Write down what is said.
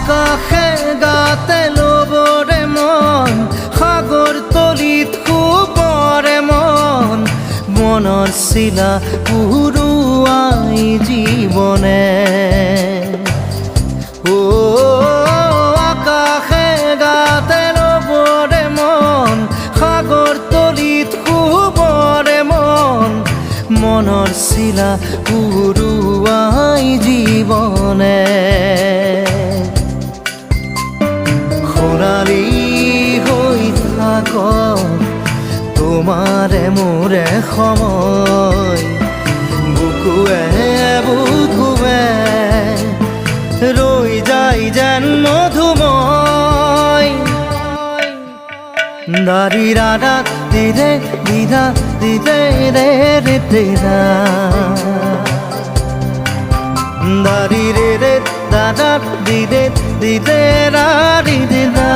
আকাশে গাতে ল'বৰে মন সাগৰ তলিত শুবৰে মন মনৰ চিলা উৰুৱাই জীৱনে আকাশে গাতে ল'বৰে মন সাগৰ তলিত শুবৰে মন মনৰ চিলা উৰুৱাই জীৱনে খৰালি হৈ থাক তোমাৰে মোৰে সময় বুকুৱে বুকুৱে ৰৈ যায় যেন মধুময় দাৰি ৰাধা দিদে দিদা দিদে ৰে ৰে দিদা দাৰি ৰে ৰে দাদা দিদে দিদে ৰা দিদা